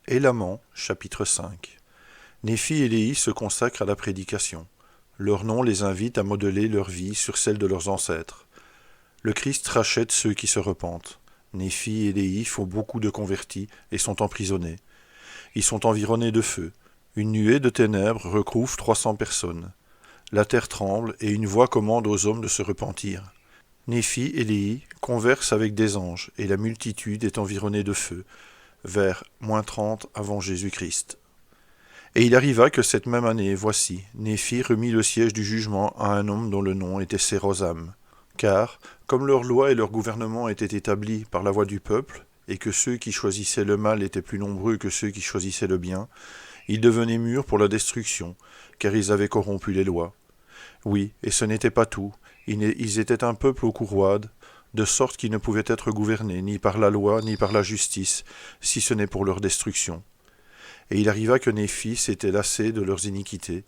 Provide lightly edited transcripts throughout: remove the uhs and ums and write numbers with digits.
Élaman, chapitre 5. Néphi et Léhi se consacrent à la prédication. Leur nom les invite à modeler leur vie sur celle de leurs ancêtres. Le Christ rachète ceux qui se repentent. Néphi et Léhi font beaucoup de convertis et sont emprisonnés. Ils sont environnés de feu. Une nuée de ténèbres recouvre 300 personnes. La terre tremble et une voix commande aux hommes de se repentir. Néphi et Léhi conversent avec des anges et la multitude est environnée de feu, vers -30 avant Jésus-Christ. Et il arriva que cette même année, voici, Néphi remit le siège du jugement à un homme dont le nom était Sérosam. Car, comme leur loi et leur gouvernement étaient établis par la voix du peuple, et que ceux qui choisissaient le mal étaient plus nombreux que ceux qui choisissaient le bien, ils devenaient mûrs pour la destruction, car ils avaient corrompu les lois. Oui, et ce n'était pas tout, ils étaient un peuple aux cou roides, de sorte qu'ils ne pouvaient être gouvernés ni par la loi ni par la justice, si ce n'est pour leur destruction. Et il arriva que Néphi s'était lassé de leurs iniquités,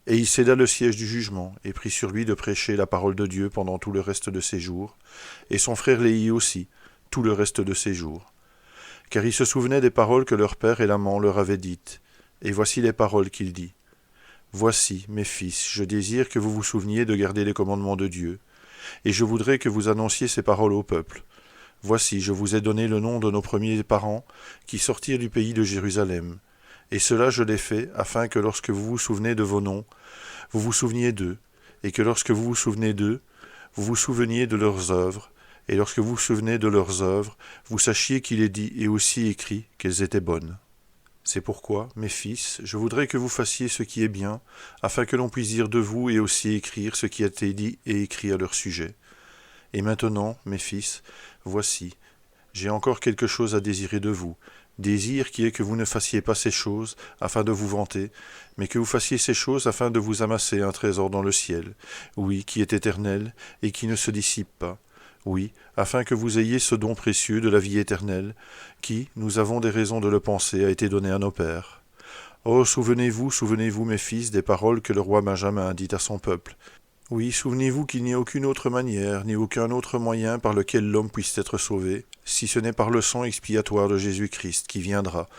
et il céda le siège du jugement, et prit sur lui de prêcher la parole de Dieu pendant tout le reste de ses jours, et son frère Léhi aussi, tout le reste de ses jours. Car il se souvenait des paroles que leur père Élaman leur avait dites, et voici les paroles qu'il dit. Voici, mes fils, je désire que vous vous souveniez de garder les commandements de Dieu, et je voudrais que vous annonciez ces paroles au peuple. Voici, je vous ai donné le nom de nos premiers parents qui sortirent du pays de Jérusalem. Et cela je l'ai fait afin que lorsque vous vous souvenez de vos noms, vous vous souveniez d'eux, et que lorsque vous vous souvenez d'eux, vous vous souveniez de leurs œuvres, et lorsque vous vous souvenez de leurs œuvres, vous sachiez qu'il est dit et aussi écrit qu'elles étaient bonnes. C'est pourquoi, mes fils, je voudrais que vous fassiez ce qui est bien, afin que l'on puisse dire de vous et aussi écrire ce qui a été dit et écrit à leur sujet. Et maintenant, mes fils, voici, j'ai encore quelque chose à désirer de vous, désir qui est que vous ne fassiez pas ces choses afin de vous vanter, mais que vous fassiez ces choses afin de vous amasser un trésor dans le ciel, oui, qui est éternel et qui ne se dissipe pas, oui, afin que vous ayez ce don précieux de la vie éternelle, qui, nous avons des raisons de le penser, a été donné à nos pères. Oh, souvenez-vous, mes fils, des paroles que le roi Benjamin a dites à son peuple. Oui, souvenez-vous qu'il n'y a aucune autre manière, ni aucun autre moyen par lequel l'homme puisse être sauvé, si ce n'est par le sang expiatoire de Jésus-Christ qui viendra.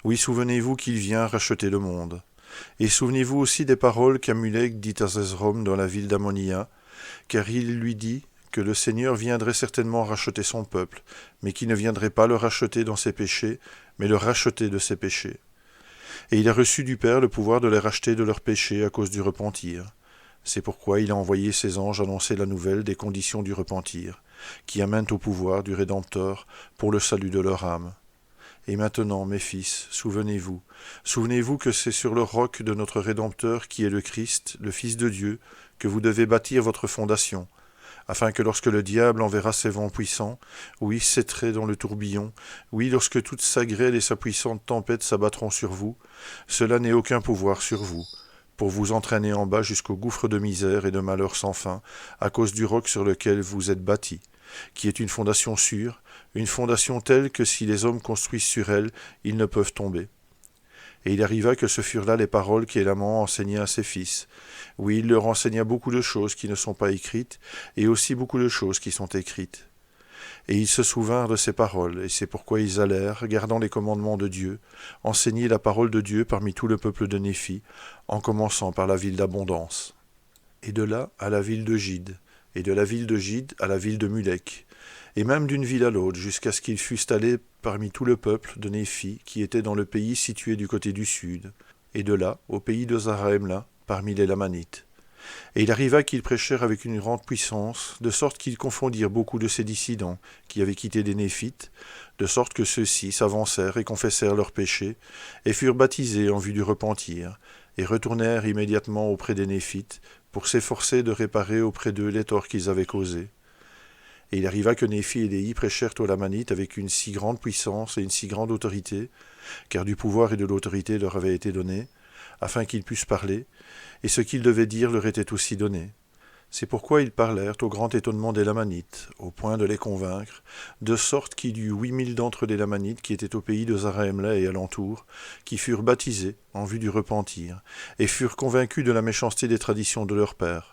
Oui, souvenez-vous qu'il vient racheter le monde. Et souvenez-vous aussi des paroles qu'Amulek dit à Zezrom dans la ville d'Ammonia, car il lui dit que le Seigneur viendrait certainement racheter son peuple, mais qui ne viendrait pas le racheter dans ses péchés, mais le racheter de ses péchés. Et il a reçu du Père le pouvoir de les racheter de leurs péchés à cause du repentir. C'est pourquoi il a envoyé ses anges annoncer la nouvelle des conditions du repentir, qui amènent au pouvoir du Rédempteur pour le salut de leur âme. Et maintenant, mes fils, souvenez-vous que c'est sur le roc de notre Rédempteur qui est le Christ, le Fils de Dieu, que vous devez bâtir votre fondation, afin que lorsque le diable enverra ses vents puissants, oui, ses traits dans le tourbillon, oui, lorsque toute sa grêle et sa puissante tempête s'abattront sur vous, cela n'ait aucun pouvoir sur vous, pour vous entraîner en bas jusqu'au gouffre de misère et de malheur sans fin, à cause du roc sur lequel vous êtes bâtis, qui est une fondation sûre, une fondation telle que si les hommes construisent sur elle, ils ne peuvent tomber. Et il arriva que ce furent là les paroles qu'Élaman enseigna à ses fils. Oui, il leur enseigna beaucoup de choses qui ne sont pas écrites, et aussi beaucoup de choses qui sont écrites. Et ils se souvinrent de ces paroles, et c'est pourquoi ils allèrent, gardant les commandements de Dieu, enseigner la parole de Dieu parmi tout le peuple de Néphi, en commençant par la ville d'Abondance. Et de là à la ville de Gide, et de la ville de Gide à la ville de Mulek, et même d'une ville à l'autre, jusqu'à ce qu'ils fussent allés parmi tout le peuple de Néphi, qui était dans le pays situé du côté du sud, et de là au pays de Zarahemla, parmi les Lamanites. Et il arriva qu'ils prêchèrent avec une grande puissance, de sorte qu'ils confondirent beaucoup de ces dissidents qui avaient quitté les Néphites, de sorte que ceux-ci s'avancèrent et confessèrent leurs péchés, et furent baptisés en vue du repentir, et retournèrent immédiatement auprès des Néphites, pour s'efforcer de réparer auprès d'eux les torts qu'ils avaient causés. Et il arriva que Néphi et Léhi prêchèrent aux Lamanites avec une si grande puissance et une si grande autorité, car du pouvoir et de l'autorité leur avait été donné, afin qu'ils pussent parler, et ce qu'ils devaient dire leur était aussi donné. C'est pourquoi ils parlèrent au grand étonnement des Lamanites, au point de les convaincre, de sorte qu'il y eut 8000 d'entre les Lamanites qui étaient au pays de Zarahemla et alentour, qui furent baptisés en vue du repentir, et furent convaincus de la méchanceté des traditions de leur père.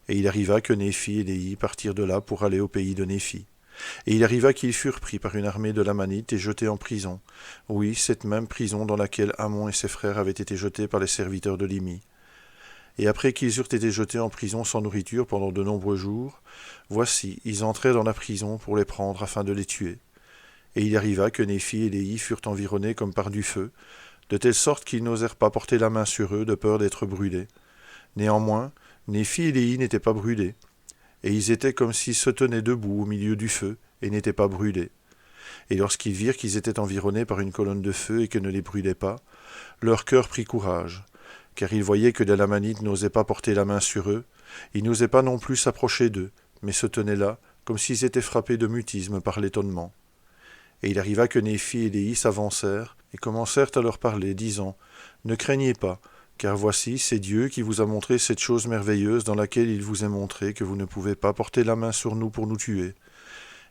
Et il arriva que Néphi et Léhi partirent de là pour aller au pays de Néphi. Et il arriva qu'ils furent pris par une armée de Lamanites et jetés en prison. Oui, cette même prison dans laquelle Amon et ses frères avaient été jetés par les serviteurs de Limi. Et après qu'ils eurent été jetés en prison sans nourriture pendant de nombreux jours, voici, ils entrèrent dans la prison pour les prendre afin de les tuer. Et il arriva que Néphi et Léhi furent environnés comme par du feu, de telle sorte qu'ils n'osèrent pas porter la main sur eux de peur d'être brûlés. Néanmoins, Néphi et Léhi n'étaient pas brûlés, et ils étaient comme s'ils se tenaient debout au milieu du feu, et n'étaient pas brûlés. Et lorsqu'ils virent qu'ils étaient environnés par une colonne de feu et que ne les brûlait pas, leur cœur prit courage, car ils voyaient que les Lamanites n'osaient pas porter la main sur eux, ils n'osaient pas non plus s'approcher d'eux, mais se tenaient là, comme s'ils étaient frappés de mutisme par l'étonnement. Et il arriva que Néphi et Léhi s'avancèrent, et commencèrent à leur parler, disant, « Ne craignez pas, car voici, c'est Dieu qui vous a montré cette chose merveilleuse dans laquelle il vous est montré que vous ne pouvez pas porter la main sur nous pour nous tuer. »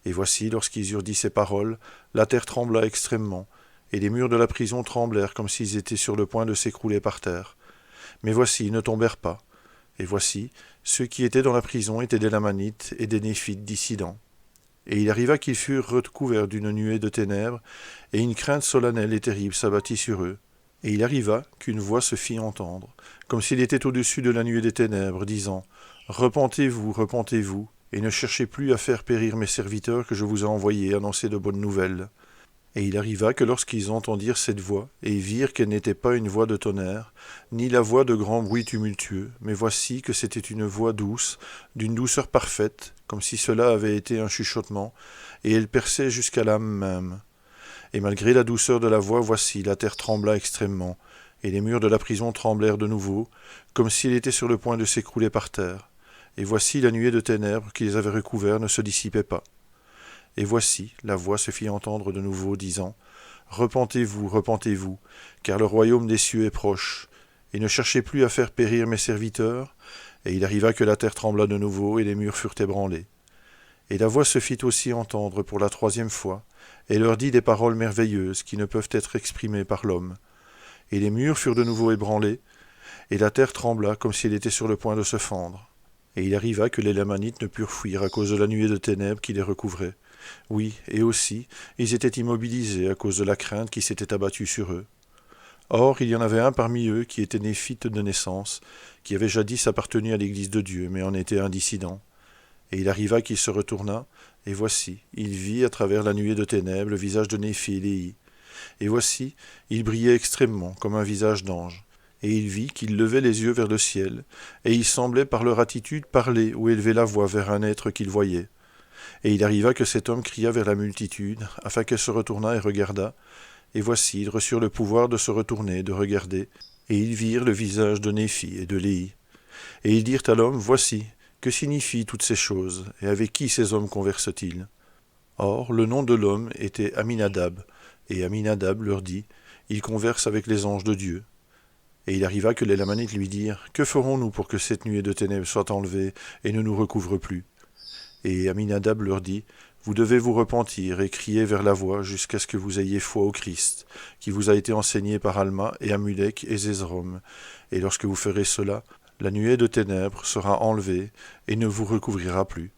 Et voici, lorsqu'ils eurent dit ces paroles, la terre trembla extrêmement, et les murs de la prison tremblèrent comme s'ils étaient sur le point de s'écrouler par terre. Mais voici, ils ne tombèrent pas. Et voici, ceux qui étaient dans la prison étaient des Lamanites et des Néphites dissidents. Et il arriva qu'ils furent recouverts d'une nuée de ténèbres, et une crainte solennelle et terrible s'abattit sur eux. Et il arriva qu'une voix se fit entendre, comme s'il était au-dessus de la nuée des ténèbres, disant « Repentez-vous, repentez-vous, et ne cherchez plus à faire périr mes serviteurs que je vous ai envoyés annoncer de bonnes nouvelles. » Et il arriva que lorsqu'ils entendirent cette voix, et virent qu'elle n'était pas une voix de tonnerre, ni la voix de grand bruit tumultueux, mais voici que c'était une voix douce, d'une douceur parfaite, comme si cela avait été un chuchotement, et elle perçait jusqu'à l'âme même. Et malgré la douceur de la voix, voici, la terre trembla extrêmement, et les murs de la prison tremblèrent de nouveau, comme s'il était sur le point de s'écrouler par terre. Et voici, la nuée de ténèbres qui les avait recouverts ne se dissipait pas. Et voici, la voix se fit entendre de nouveau, disant « Repentez-vous, repentez-vous, car le royaume des cieux est proche, et ne cherchez plus à faire périr mes serviteurs. » Et il arriva que la terre trembla de nouveau, et les murs furent ébranlés. Et la voix se fit aussi entendre pour la troisième fois, et leur dit des paroles merveilleuses qui ne peuvent être exprimées par l'homme. Et les murs furent de nouveau ébranlés, et la terre trembla comme si elle était sur le point de se fendre. Et il arriva que les Lamanites ne purent fuir à cause de la nuée de ténèbres qui les recouvrait. Oui, et aussi, ils étaient immobilisés à cause de la crainte qui s'était abattue sur eux. Or, il y en avait un parmi eux qui était néphite de naissance, qui avait jadis appartenu à l'Église de Dieu, mais en était un dissident. Et il arriva qu'il se retourna, et voici, il vit à travers la nuée de ténèbres le visage de Néphi et Léhi. Et voici, il brillait extrêmement, comme un visage d'ange. Et il vit qu'ils levaient les yeux vers le ciel, et ils semblaient par leur attitude parler ou élever la voix vers un être qu'ils voyaient. Et il arriva que cet homme cria vers la multitude, afin qu'elle se retournât et regardât. Et voici, ils reçurent le pouvoir de se retourner et de regarder, et ils virent le visage de Néphi et de Léhi. Et ils dirent à l'homme, voici, que signifient toutes ces choses, et avec qui ces hommes conversent-ils? Or, le nom de l'homme était Aminadab, et Aminadab leur dit, il converse avec les anges de Dieu. Et il arriva que les Lamanites lui dirent, que ferons-nous pour que cette nuée de ténèbres soit enlevée et ne nous recouvre plus? Et Aminadab leur dit, vous devez vous repentir et crier vers la voix jusqu'à ce que vous ayez foi au Christ, qui vous a été enseigné par Alma et Amulek et Zézrom. Et lorsque vous ferez cela, la nuée de ténèbres sera enlevée et ne vous recouvrira plus.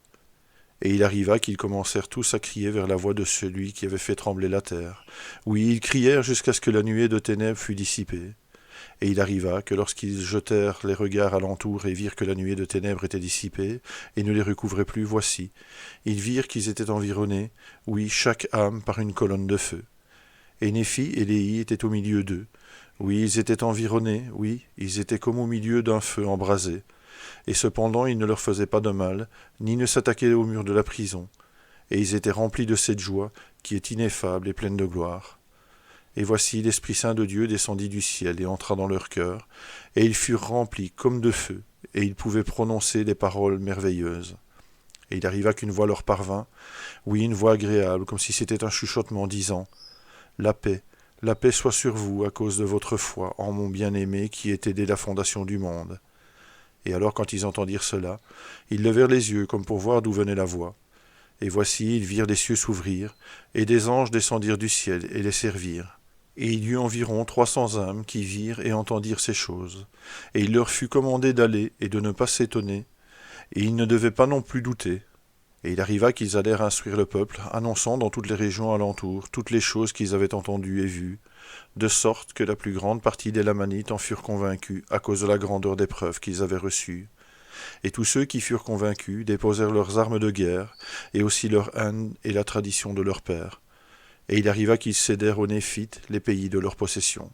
Et il arriva qu'ils commencèrent tous à crier vers la voix de celui qui avait fait trembler la terre. Oui, ils crièrent jusqu'à ce que la nuée de ténèbres fût dissipée. Et il arriva que lorsqu'ils jetèrent les regards alentour et virent que la nuée de ténèbres était dissipée et ne les recouvrait plus, voici, ils virent qu'ils étaient environnés, oui, chaque âme par une colonne de feu. Et Néphi et Léhi étaient au milieu d'eux. Oui, ils étaient environnés, oui, ils étaient comme au milieu d'un feu embrasé. Et cependant ils ne leur faisaient pas de mal, ni ne s'attaquaient au mur de la prison. Et ils étaient remplis de cette joie qui est ineffable et pleine de gloire. Et voici l'Esprit Saint de Dieu descendit du ciel et entra dans leur cœur, et ils furent remplis comme de feu, et ils pouvaient prononcer des paroles merveilleuses. Et il arriva qu'une voix leur parvint, oui, une voix agréable, comme si c'était un chuchotement, disant « la paix soit sur vous à cause de votre foi en mon bien-aimé qui était dès la fondation du monde. » Et alors quand ils entendirent cela, ils levèrent les yeux comme pour voir d'où venait la voix. Et voici, ils virent les cieux s'ouvrir, et des anges descendirent du ciel et les servirent. Et il y eut environ 300 âmes qui virent et entendirent ces choses. Et il leur fut commandé d'aller et de ne pas s'étonner, et ils ne devaient pas non plus douter. Et il arriva qu'ils allèrent instruire le peuple, annonçant dans toutes les régions alentour toutes les choses qu'ils avaient entendues et vues, de sorte que la plus grande partie des Lamanites en furent convaincus à cause de la grandeur des preuves qu'ils avaient reçues. Et tous ceux qui furent convaincus déposèrent leurs armes de guerre, et aussi leur haine et la tradition de leur père. Et il arriva qu'ils cédèrent aux Néphites les pays de leur possession.